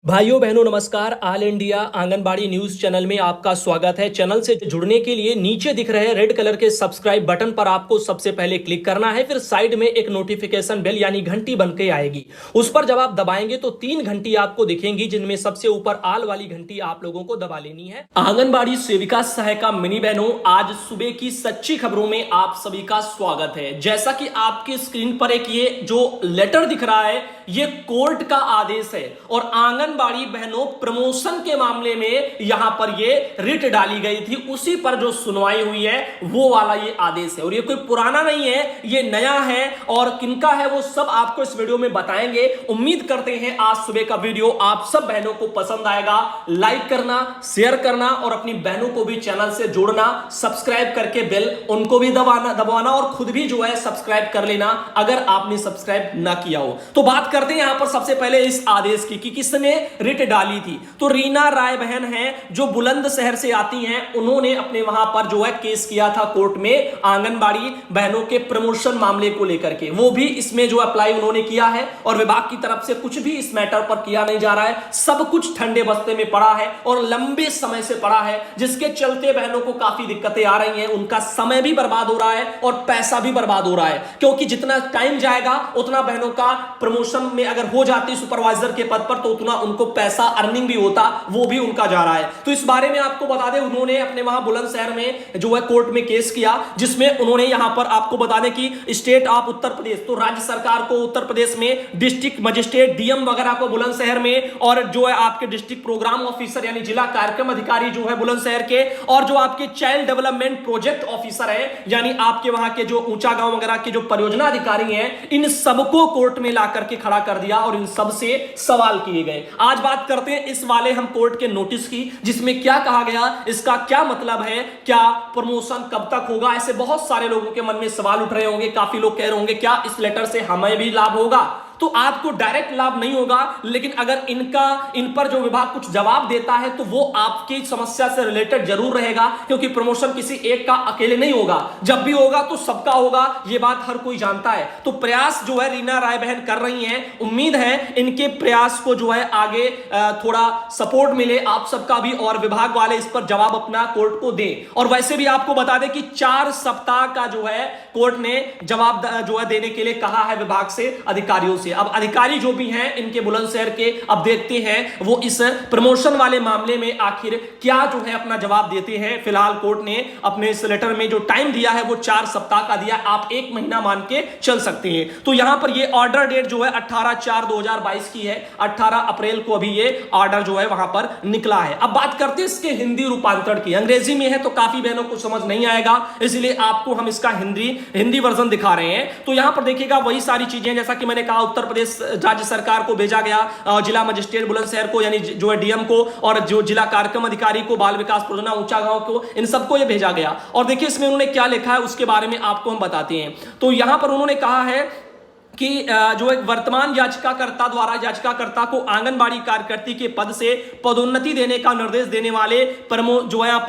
भाइयों बहनों नमस्कार। All India anganwadi news channel में आपका स्वागत है। चैनल से जुड़ने के लिए नीचे दिख रहे रेड कलर के सब्सक्राइब बटन पर आपको सबसे पहले क्लिक करना है। फिर साइड में एक नोटिफिकेशन बेल यानी घंटी बन के आएगी, उस पर जब आप दबाएंगे तो 3 घंटी आपको दिखेंगी, जिनमें सबसे ऊपर आल वाली घंटी आप लोगों को दबा लेनी है। आंगनबाड़ी सेविका सहायिका मिनी बहनों, आज सुबह की सच्ची खबरों में आप सभी का स्वागत है। जैसा कि आपकी स्क्रीन पर एक ये जो लेटर दिख रहा है, ये कोर्ट का आदेश है और आंगनबाड़ी बहनों प्रमोशन के मामले में यहां पर ये रिट डाली गई थी, उसी पर जो सुनवाई हुई है वो वाला ये आदेश है। और ये कोई पुराना नहीं है, ये नया है और किनका है वो सब आपको इस वीडियो में बताएंगे। उम्मीद करते हैं आज सुबह का वीडियो आप सब बहनों को पसंद आएगा। लाइक करना, शेयर करना और अपनी बहनों को भी चैनल से जोड़ना, सब्सक्राइब करके बेल उनको भी दबाना और खुद भी जो है सब्सक्राइब कर लेना अगर आपने सब्सक्राइब ना किया हो। तो बात करते हैं यहां पर सबसे पहले इस आदेश की कि किसने रिट डाली थी। तो रीना राय बहन है जो बुलंदशहर से आती हैं, उन्होंने अपने वहां पर जो है केस किया था कोर्ट में आंगनबाड़ी बहनों के प्रमोशन मामले को लेकर के। वो भी इसमें जो अप्लाई उन्होंने किया है और विभाग की तरफ से कुछ भी इस मैटर पर किया नहीं जा रहा है। सब कुछ ठंडे बस्ते में पड़ा है और लंबे समय से पड़ा है, जिसके चलते बहनों को काफी दिक्कतें आ रही हैं। उनका समय भी बर्बाद हो रहा है और पैसा भी बर्बाद हो रहा है, क्योंकि जितना टाइम जाएगा उतना बहनों का प्रमोशन में अगर हो जाती सुपरवाइजर के पद पर तो उतना उनको पैसा अर्निंग भी होता, वो भी उनका जा रहा है। तो इस बारे में आपको बता दें, उन्होंने अपने वहां बुलंदशहर में जो है कोर्ट में केस किया, जिसमें उन्होंने यहां पर आपको बता दें कि स्टेट ऑफ उत्तर प्रदेश, तो राज्य सरकार को उत्तर प्रदेश में डिस्ट्रिक्ट मजिस्ट्रेट डीएम वगैरह को बुलंदशहर में, और जो है आपके डिस्ट्रिक्ट प्रोग्राम ऑफिसर यानी जिला कार्यक्रम अधिकारी जो है बुलंदशहर के, और जो आपके चाइल्ड डेवलपमेंट प्रोजेक्ट ऑफिसर है यानी आपके वहां के जो ऊंचा गांव वगैरह के जो परियोजना अधिकारी हैं, इन सबको कोर्ट में ला करके खड़ा कर दिया और इन सब से सवाल किए गए। आज बात करते हैं इस वाले हम कोर्ट के नोटिस की, जिसमें क्या कहा गया, इसका क्या मतलब है, क्या प्रमोशन कब तक होगा। ऐसे बहुत सारे लोगों के मन में सवाल उठ रहे होंगे। काफी लोग कह रहे होंगे क्या इस लेटर से हमें भी लाभ होगा। तो आपको डायरेक्ट लाभ नहीं होगा, लेकिन अगर इन पर जो विभाग कुछ जवाब देता है तो वो आपकी समस्या से रिलेटेड जरूर रहेगा, क्योंकि प्रमोशन किसी एक का अकेले नहीं होगा। जब भी होगा तो सबका होगा, ये बात हर कोई जानता है। तो प्रयास जो है रीना राय बहन कर रही हैं। उम्मीद है इनके प्रयास को जो है आगे थोड़ा सपोर्ट मिले आप सबका भी, और विभाग वाले इस पर जवाब अपना कोर्ट को दें। और वैसे भी आपको बता दें कि 4 सप्ताह का जो है कोर्ट ने जवाब जो है देने के लिए कहा है विभाग से, अधिकारियों से। अब अधिकारी जो भी हैं इनके बुलंदशहर के, अब देखते हैं वो इस प्रमोशन वाले मामले में आखिर क्या जो है अपना जवाब देते हैं। फिलहाल कोर्ट ने अपने इस लेटर में जो टाइम दिया है वो 4 सप्ताह का दिया, आप 1 महीना मान के चल सकते हैं। तो यहां पर ये ऑर्डर डेट जो है 18/4/2022 की है। 18 अप्रैल को अभी ये ऑर्डर जो है वहां पर निकला है। अब बात करते हैं इसके हिंदी रूपांतरण की। अंग्रेजी में है तो काफी बहनों को समझ नहीं आएगा, इसलिए आपको हम इसका हिंदी वर्जन दिखा रहे हैं। तो यहां पर देखिएगा वही सारी चीजें जैसा कि मैंने कहा, उत्तर प्रदेश राज्य सरकार को भेजा गया, जिला मजिस्ट्रेट बुलंदशहर को यानी जो है डीएम को, और जो जिला कार्यक्रम अधिकारी को, बाल विकास परियोजना ऊंचा गांव को, इन सबको ये भेजा गया। और देखिए इसमें उन्होंने क्या लिखा है उसके बारे में आपको हम बताते हैं। तो यहां पर उन्होंने कहा है कि जो एक वर्तमान याचिकाकर्ता द्वारा याचिकाकर्ता को आंगनबाड़ी कार्यकर्ती के पद से पदोन्नति देने का निर्देश देने वाले जो है यहाँ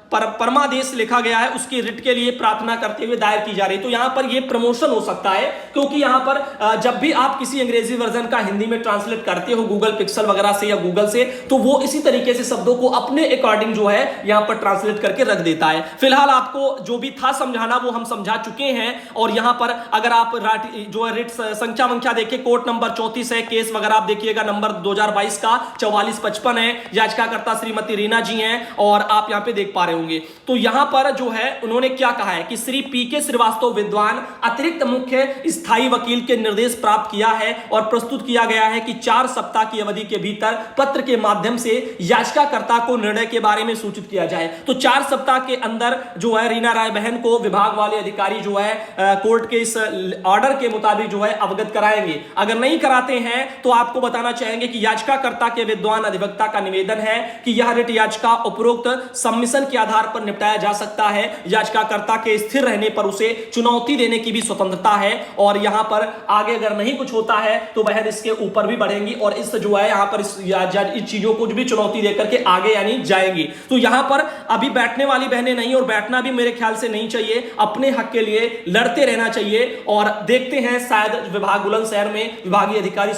पर परमादेश लिखा गया है, उसकी रिट के लिए प्रार्थना करते हुए दायर की जा रही है। तो यहां पर यह प्रमोशन हो सकता है, क्योंकि यहां पर जब भी आप किसी अंग्रेजी वर्जन का हिंदी में ट्रांसलेट करते हो गूगल पिक्सल वगैरह से या गूगल से, तो वो इसी तरीके से शब्दों को अपने अकॉर्डिंग जो है यहां पर ट्रांसलेट करके रख देता है। फिलहाल आपको जो भी था समझाना वो हम समझा चुके हैं। और यहां पर अगर आप जो है रिट संख्या देखिए, कोर्ट नंबर 34 है, केस वगैरह आप देखिएगा नंबर 2022 का 4455 है, याचिकाकर्ता श्रीमती रीना जी हैं, और आप यहां पे देख पा रहे होंगे। तो यहां पर जो है उन्होंने क्या कहा है कि श्री पीके श्रीवास्तव विद्वान अतिरिक्त मुख्य स्थायी वकील के निर्देश प्राप्त किया है और प्रस्तुत किया गया है कि 4 सप्ताह की अवधि के भीतर पत्र के माध्यम से याचिकाकर्ता को निर्णय के बारे में सूचित किया जाए। तो 4 सप्ताह के अंदर जो है रीना राय बहन को विभाग वाले अधिकारी जो है कोर्ट के इस ऑर्डर के मुताबिक जो है अवगत कराएंगे। अगर नहीं कराते हैं तो आपको बताना चाहेंगे कि याचिकाकर्ता के विद्वान अधिवक्ता का निवेदन है कि यह रिट याचिका उपरोक्त सबमिशन के आधार पर निपटाया जा सकता है। याचिकाकर्ता के स्थिर रहने पर उसे चुनौती देने की भी स्वतंत्रता है और यहां पर आगे अगर नहीं कुछ होता है तो बहन इसके ऊपर भी बढ़ेंगी और इस जो है यहां पर इस चीजों को भी चुनौती देकर के आगे यानी जाएंगी। तो यहां पर अभी बैठने वाली बहनें नहीं और बैठना भी मेरे ख्याल से नहीं चाहिए, अपने हक के लिए लड़ते रहना चाहिए। और देखते हैं शायद विभाग बुलंदशहर में विभागीय अधिकारी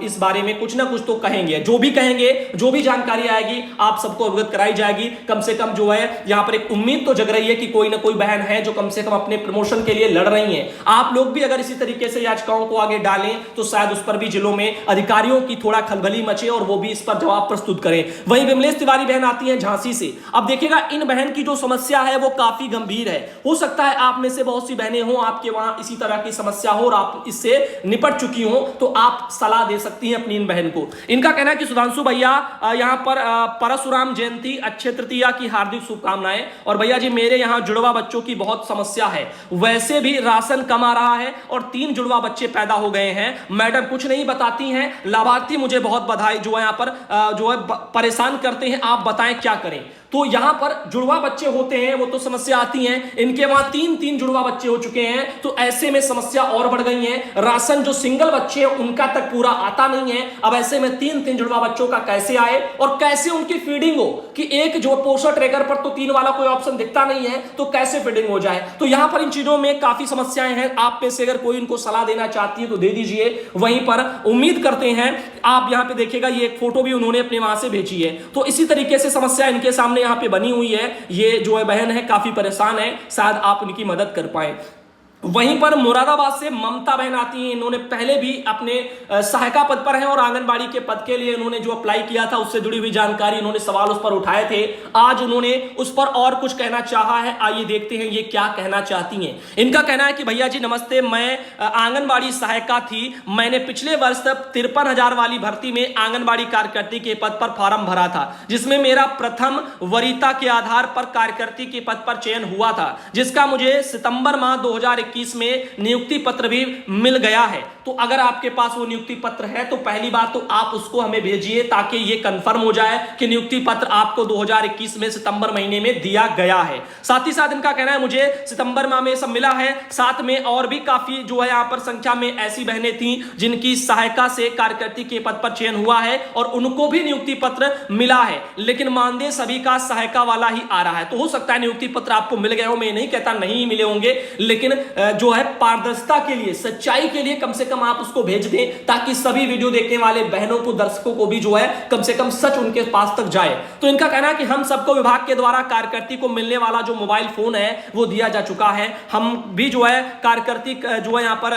इस बारे में कुछ ना कुछ तो कहेंगे। जो भी कहेंगे, जो भी जानकारी आएगी आप सबको अवगत कराई जाएगी। कम से कम जो है यहां पर एक उम्मीद तो जग रही है कि कोई ना कोई बहन है जो कम से कम अपने प्रमोशन के लिए लड़ रही है। आप लोग भी अगर इसी तरीके से याचिकाओं को आगे डालें तो शायद उस पर भी जिलों में अधिकारियों की थोड़ा खलबली मचे और वो भी इस पर जवाब प्रस्तुत करें। वहीं विमलेश तिवारी बहन आती हैं झांसी से। अब देखिएगा इन बहन की जो समस्या है वो काफी गंभीर है। हो सकता है आप में से बहुत सी बहनें हो, आपके वहां इसी तरह की समस्या हो और आप इससे निपट चुकी हो, तो आप सलाह दे सकती हैं अपनी इन बहन को। इनका कहना है कि सुधांशु भैया यहां पर परशुराम जयंती अक्षय तृतीया की हार्दिक शुभकामनाएं। और भैया जी मेरे यहां जुड़वा बच्चों की बहुत समस्या है, वैसे भी राशन कम आ रहा है और 3 जुड़वा बच्चे पैदा हो गए हैं। मैडम कुछ नहीं बताती हैं, लाभार्थी मुझे बहुत बधाई जो है यहां पर जो है परेशान करते हैं, आप बताएं क्या करें। तो यहां पर जुड़वा बच्चे होते हैं वो तो समस्या आती है, इनके वहां 3 जुड़वा बच्चे हो चुके हैं तो ऐसे में समस्या और बढ़ गई है। राशन जो सिंगल बच्चे हैं उनका तक पूरा आता नहीं है। अब ऐसे में 3 जुड़वा बच्चों का कैसे आए और कैसे उनकी फीडिंग हो कि एक जो पोषण ट्रैकर पर तो 3 वाला कोई ऑप्शन दिखता नहीं है, तो कैसे फीडिंग हो जाए। तो यहां पर इन चीजों में काफी समस्याएं हैं। आप में से अगर कोई इनको सलाह देना चाहती है तो दे दीजिए। वहीं पर उम्मीद करते हैं आप यहां पे देखिएगा ये एक फोटो भी उन्होंने अपने वहां से भेजी है। तो इसी तरीके से समस्या इनके सामने यहां पे बनी हुई है। ये जो है बहन है काफी परेशान है, शायद आप उनकी मदद कर पाए। वहीं पर मुरादाबाद से ममता बहन आती हैं। इन्होंने पहले भी अपने सहायिका पद पर हैं और आंगनबाड़ी के पद के लिए इन्होंने जो अप्लाई किया था उससे जुड़ी हुई जानकारी इन्होंने सवाल उस पर उठाए थे। आज उन्होंने उस पर और कुछ कहना चाहा है, आइए देखते हैं ये क्या कहना चाहती हैं। इनका कहना है कि भैया जी नमस्ते, मैं आंगनबाड़ी सहायिका थी। मैंने पिछले वर्ष 53,000 वाली भर्ती में आंगनबाड़ी कार्यकर्ती के पद पर फॉर्म भरा था, जिसमें मेरा प्रथम वरीयता के आधार पर कार्यकर्ती के पद पर चयन हुआ था, जिसका मुझे सितंबर माह 2021 में नियुक्ति पत्र भी मिल गया है। तो अगर आपके पास वो नियुक्ति पत्र है तो पहली बात तो आप उसको हमें भेजिए ताकि ये कंफर्म हो जाए कि नियुक्ति पत्र आपको 2021 में सितंबर महीने में दिया गया है। साथ ही साथ इनका कहना है मुझे सितंबर माह में सब मिला है। साथ में और भी काफी जो है यहां पर संख्या में ऐसी बहनें थी जिनकी सहायिका से कार्यकर्ती के पद पर चयन हुआ है और उनको भी नियुक्ति पत्र मिला है, लेकिन मानदेय सभी का सहायिका वाला ही आ रहा है। तो हो सकता है नियुक्ति पत्र आपको मिल गए हो, मैं नहीं कहता नहीं मिले होंगे, लेकिन जो है पारदर्शिता के लिए, सच्चाई के लिए कम से कम आप उसको भेज दें ताकि सभी वीडियो देखने वाले बहनों को, दर्शकों को भी जो है कम से कम सच उनके पास तक जाए। तो इनका कहना है कि हम सबको विभाग के द्वारा कार्यकर्ती को मिलने वाला जो मोबाइल फोन है वो दिया जा चुका है। हम भी जो है कार्यकर्ती जो है यहाँ पर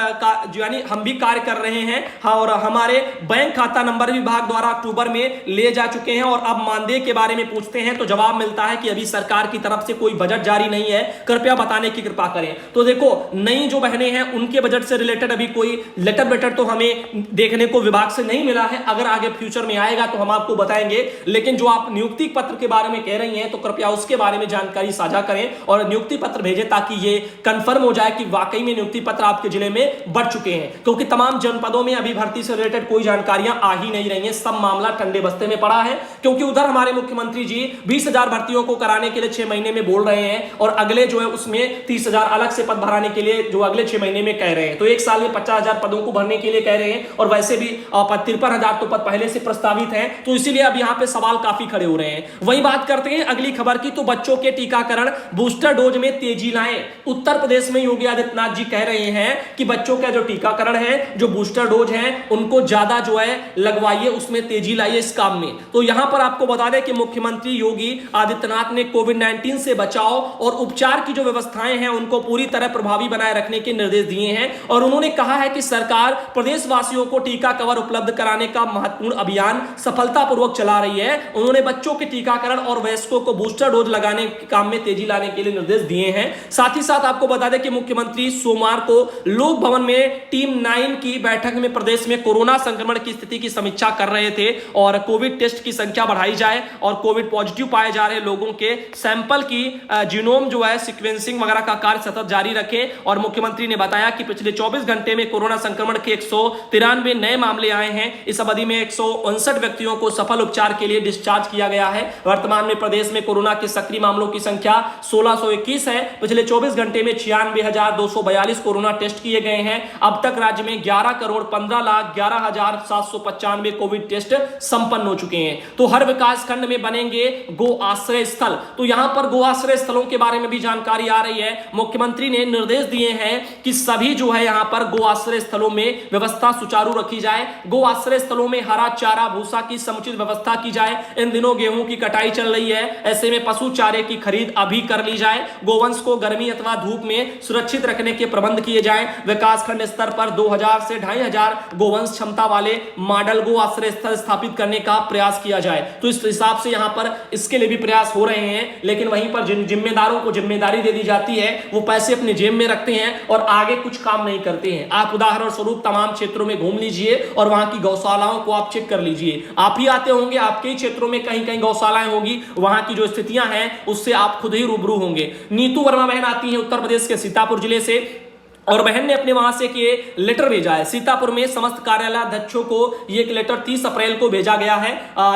यानी हम भी कार्य कर रहे हैं। हाँ, और हमारे बैंक खाता नंबर विभाग द्वारा अक्टूबर में ले जा चुके हैं और अब मानदेय के बारे में पूछते हैं तो जवाब मिलता है कि अभी सरकार की तरफ से कोई बजट जारी नहीं है, कृपया बताने की कृपा करें। तो देखो नई जो बहनें हैं उनके बजट से रिलेटेड अभी कोई लेटर बेटर तो हमें देखने को विभाग से नहीं मिला है। अगर आगे फ्यूचर में आएगा तो हम आपको बताएंगे, लेकिन जो आप नियुक्ति पत्र के बारे में कह रही हैं तो कृपया उसके बारे में जानकारी साझा करें और नियुक्ति पत्र भेजें ताकि ये कंफर्म हो जाए कि वाकई में नियुक्ति पत्र आपके जिले में बढ़ चुके हैं। क्योंकि तमाम जनपदों में अभी भर्ती से रिलेटेड कोई जानकारियां आ ही नहीं रही हैं, सब मामला ठंडे बस्ते में पड़ा है। क्योंकि उधर हमारे मुख्यमंत्री जी 20,000 भर्तियों को कराने के लिए 6 महीने में बोल रहे हैं और अगले जो है उसमें 30,000 अलग से पद भराने के लिए जो अगले 6 महीने में कह रहे हैं। तो एक साल में 50,000 पदों को भरने के लिए कह रहे हैं और वैसे भी 53,000 तो पद पहले से प्रस्तावित हैं। तो इसीलिए अब यहां पे सवाल काफी खड़े हो रहे हैं। वही बात करते हैं अगली खबर की, तो बच्चों के टीकाकरण बूस्टर डोज में तेजी लाएं। उत्तर प्रदेश में योगी आदित्यनाथ जी कह रहे हैं कि बच्चों का जो टीकाकरण है, जो बूस्टर डोज है, उनको ज्यादा जो है लगवाइए, उसमें तेजी लाइए इस काम में। तो यहां पर आपको बता दें कि मुख्यमंत्री योगी आदित्यनाथ ने कोविड-19 से बचाव और उपचार की जो व्यवस्थाएं हैं उनको पूरी तरह प्रभावी बनाए रखने के निर्देश दिए हैं और उन्होंने कहा है कि सरकार प्रदेशवासियों को टीका कवर उपलब्ध कराने का महत्वपूर्ण अभियान सफलतापूर्वक चला रही है। उन्होंने बच्चों के टीकाकरण और वयस्कों को बूस्टर डोज लगाने के काम में तेजी लाने के लिए निर्देश दिए हैं। साथ ही साथ आपको बता दें कि मुख्यमंत्री सोमवार को लोक भवन में टीम 9 की बैठक में प्रदेश में कोरोना संक्रमण की स्थिति की समीक्षा कर रहे थे और कोविड टेस्ट की संख्या बढ़ाई जाए और कोविड पॉजिटिव पाए जा रहे लोगों के सैंपल की जीनोम जो है सीक्वेंसिंग वगैरह का कार्य सतत जारी रखें। और मुख्यमंत्री ने बताया कि पिछले 24 घंटे में कोरोना संक्रमण के 193 नए मामले आए हैं। इस अवधि में 159 व्यक्तियों को सफल उपचार के लिए डिस्चार्ज किया गया है। वर्तमान में प्रदेश में कोरोना के सक्रिय मामलों की संख्या 1621 है। पिछले 24 घंटे में 96,242 कोरोना टेस्ट किए गए हैं। अब तक राज्य में 11,15,11,795 कोविड टेस्ट संपन्न हो चुके हैं। तो हर विकास खंड में बनेंगे गो आश्रय स्थल। तो यहां पर गो आश्रय स्थलों के बारे में भी जानकारी आ रही है। मुख्यमंत्री ने निर्देश दिए हैं कि सभी जो है यहां पर गो आश्रय स्थलों में व्यवस्था सुचारू रखी जाए। गो आश्रय स्थलों में हरा चारा भूसा की समुचित व्यवस्था की जाए। इन दिनों गेहूं की कटाई चल रही है, ऐसे में पशु चारे की खरीद अभी कर ली जाए। गोवंश को गर्मी अथवा धूप में सुरक्षित रखने के प्रबंध किए जाएं। विकासखंड स्तर पर 2000 से 2500 गोवंश क्षमता वाले मॉडल गो आश्रय स्थल स्थापित करने का प्रयास किया जाए। तो इस हिसाब से यहां पर इसके लिए भी प्रयास हो रहे हैं, लेकिन वहीं पर जिन जिम्मेदारों को जिम्मेदारी दे दी जाती है वो पैसे अपने जेब में रखते हैं और आगे कुछ काम नहीं करते हैं। आप उदाहरण स्वरूप तमाम क्षेत्रों में घूम लीजिए और वहां की गौशालाओं को आप चेक कर लीजिए। आप ही आते होंगे, आपके ही क्षेत्रों में कहीं कहीं गौशालाएं होगी, वहां की जो स्थितियां हैं उससे आप खुद ही रूबरू होंगे। नीतू वर्मा बहन आती है उत्तर प्रदेश के सीतापुर जिले से, और बहन ने अपने वहां से एक लेटर भेजा है। सीतापुर में समस्त कार्यालयाध्यक्षों को ये एक लेटर 30 अप्रैल को भेजा गया है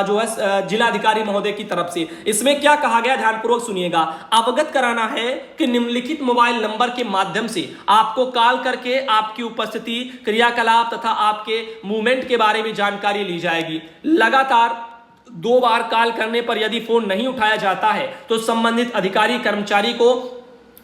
जो है जिलाधिकारी महोदय की तरफ से। इसमें क्या कहा गया, ध्यानपूर्वक सुनिएगा। अवगत कराना है कि निम्नलिखित मोबाइल नंबर के माध्यम से आपको कॉल करके आपकी उपस्थिति, क्रियाकलाप तथा आपके मूवमेंट के बारे में जानकारी ली जाएगी। लगातार 2 बार कॉल करने पर यदि फोन नहीं उठाया जाता है तो संबंधित अधिकारी कर्मचारी को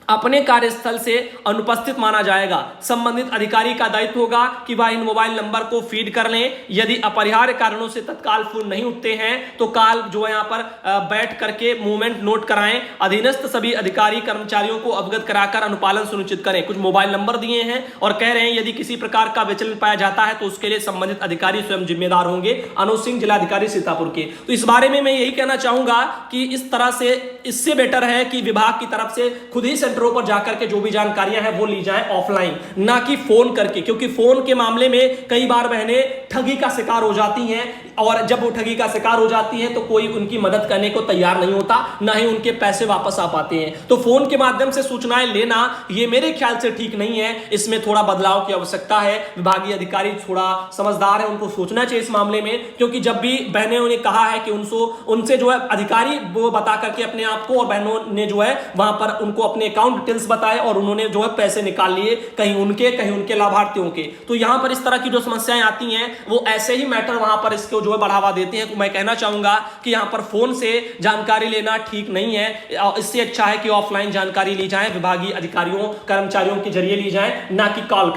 अपने कार्यस्थल से अनुपस्थित माना जाएगा। संबंधित अधिकारी का दायित्व होगा कि वह इन मोबाइल नंबर को फीड कर लें। यदि अपरिहार्य कारणों से तत्काल फोन नहीं उठते हैं तो कॉल जो है यहाँ पर बैठ करके मूवमेंट नोट कराएं। अधीनस्थ सभी अधिकारी कर्मचारियों को अवगत कराकर अनुपालन सुनिश्चित करें। कुछ मोबाइल नंबर दिए हैं और कह रहे हैं यदि किसी प्रकार का विचलन पाया जाता है तो उसके लिए संबंधित अधिकारी स्वयं जिम्मेदार होंगे। अनुज सिंह, जिलाधिकारी सीतापुर के। तो इस बारे में मैं यही कहना चाहूंगा कि इस तरह से इससे बेटर है कि विभाग की तरफ से खुद ही सेंटरों पर जाकर के जो भी जानकारियां हैं वो ली जाएं ऑफलाइन, ना कि फोन करके, क्योंकि फोन के मामले में कई बार बहनें ठगी का शिकार हो जाती हैं और जब वो ठगी का शिकार हो जाती हैं तो कोई उनकी मदद करने को तैयार नहीं होता, ना ही उनके पैसे वापस आ पाते हैं। तो फोन के माध्यम से सूचनाएं लेना ये मेरे ख्याल से ठीक नहीं है। इसमें थोड़ा बदलाव की आवश्यकता है। विभागीय अधिकारी थोड़ा समझदार है, उनको सोचना चाहिए इस मामले में, क्योंकि जब भी बहनों ने कहा है कि उनसे जो है अधिकारी वो बता करके अपने आप को, और बहनों ने जो है वहां पर उनको अपने अकाउंट डिटेल्स बताए और उन्होंने जो है पैसे निकाल लिए, कहीं उनके लाभार्थियों के। तो यहां पर इस तरह की जो समस्याएं आती हैं वो ऐसे ही मैटर वहां पर इसको जो है बढ़ावा देते हैं। तो मैं कहना चाहूंगा कि यहां पर फोन से जानकारी लेना ठीक नहीं है। इससे अच्छा है कि ऑफलाइन जानकारी ली जाए, विभागीय अधिकारियों कर्मचारियों के जरिए ली जाए, ना कि कॉल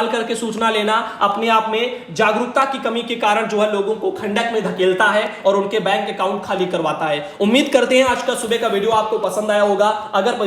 करके सूचना लेना अपने आप में जागरूकता की कमी के कारण जो है लोगों को खंडक में धकेलता है और उनके बैंक अकाउंट खाली करवाता है। उम्मीद करते हैं आज का सुबह का वीडियो आपको पसंद आया होगा। अगर